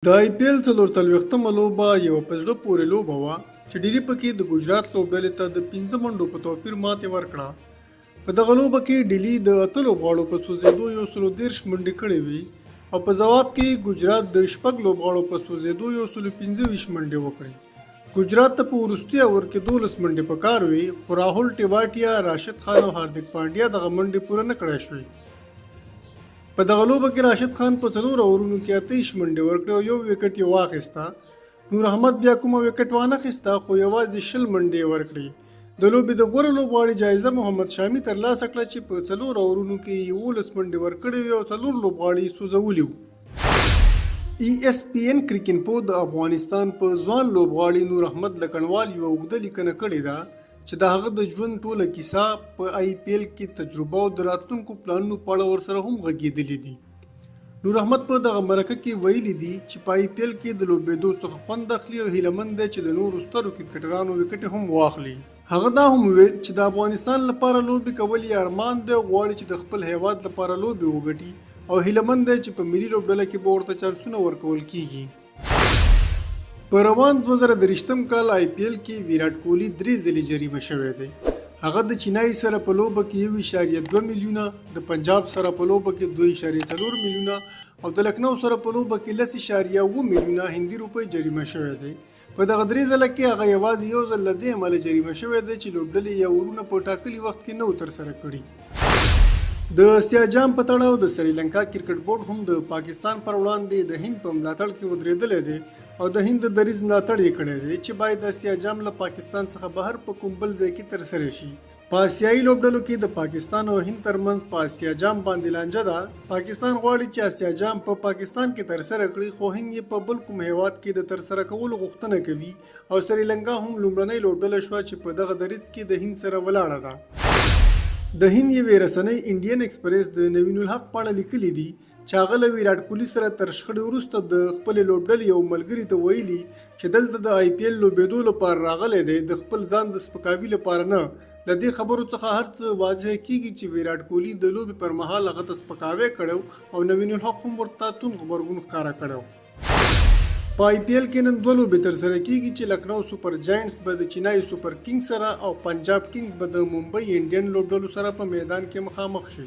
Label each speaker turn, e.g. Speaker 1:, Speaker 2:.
Speaker 1: د آی پی ایل 44مه لوبه یوه په زړه پورې لوبه وه چې ډیلي پکې د ګجرات لوبډلې ته د 5 منډو په توپیر ماتې ورکړه. په دغه لوبه کې ډیلي د 8 لوبغاړو په سوځېدو 130 منډې کړې وې او په ځواب کې ګجرات د 6 لوبغاړو په سوځېدو 125 منډې وکړې. ګجرات ته په وروستي اوور کې 12 منډې پکار وې خو راهول ټیواټیا، راشد خان او هاردیک پانډیا دغه منډې پوره نه کړای شوې. په دغه لوبه کې راشد خان په 4 اورونو کې 28 منډې ورکړې او 1 وکټ یې واخیسته. نور احمد بیا کومه وکټ وانخیسته خو یوازې 20 منډې یې ورکړې. د لوبې د غوره لوبغاړي جایزه محمد شامي ترلاسه کړه چې په 4 اورونو کې 11 منډې ورکړې وې او 4 لوبغاړي یې سوځولي وو. ESPN کرکټ د افغانستان په ځوان لوبغاړي نور احمد لکنوال یوه اوږده لیکنه کړې ده چې د هغه د ژوند ټوله کیسه په آی پی ایل کې تجربه او د راتلونکو پلانونو په اړه ورسره هم غږېدلي دي. نور احمد په دغه مرکه کې ویلي دي چې په آی پی ایل کې د لوبېدو څخه خوند اخلي او هیله مند دی چې د نورو سترو کرکټرانو وکټې هم واخلي. هغه دا هم ویل چې د افغانستان لپاره لوبې کول یې ارمان دی او غواړي چې د خپل هیواد لپاره لوبې وګټي او هیله مند دی چې په ملي لوبډله کې به ورته چانسونه ورکول کیږي. په روان 2023 کال آی پی ایل کې ویراټ کوهلي 3 ځلې جریمه شوی دی. هغه د چینای سره په لوبه کې 1.2 میلیونه، د پنجاب سره په لوبه کې 2.4 میلیونه او د لکھنو سره په لوبه کې 10.7 میلیونه هندي روپۍ جریمه شوی دی. په دغه 3 ځله کې هغه یوازې یو ځل له دې امله جریمه شوی دی چې لوبډلې یا ورونه په ټاکلي وخت کې نه و ترسره کړي. د اسیا جام په تړاو د سریلانکا کرکټ بورډ هم د پاکستان پر وړاندې د هند په ملاتړ کې ودرېدلی دی او د هند د دریځ ملاتړ یې کړی دی چې باید د اسیا جام له پاکستان څخه بهر په کوم بل ځای کې ترسره شي. په آسیایي لوبډلو کې د پاکستان او هند ترمنځ په اسیا جام باندې لانجه ده. پاکستان غواړي چې اسیا جام په پاکستان کې ترسره کړي خو هند یې په بل کوم هیواد کې د ترسره کولو غوښتنه کوي او سریلانکا هم لومړنۍ لوبډله شوه چې په دغه دریځ کې د هند سره ولاړه ده. د هند یوې رسنۍ انډین ایکسپریس د نوین الحق په اړه لیکلي دي چې هغه له ویراټ کوهلي سره تر شخړې وروسته د خپلې لوبډلې یو ملګري ته ویلي چې دلته د آی پی ایل لوبېدو لپاره راغلی دی، د خپل ځان د سپکاوي لپاره نه. له دې خبرو څخه هر څه واضح کیږي چې ویراټ کوهلي د لوبې پر مهال هغه ته سپکاوی کړی او نوین الحق هم ورته توند غبرګون ښکاره کړی. په آی پی ایل کې نن 2 لوبې ترسره کیږي چې لکھنو سوپر جاینټس به د چینای سوپر کنګز سره او پنجاب کنګز به د ممبئی انډین لوبډلو سره په میدان کې مخامخ شي.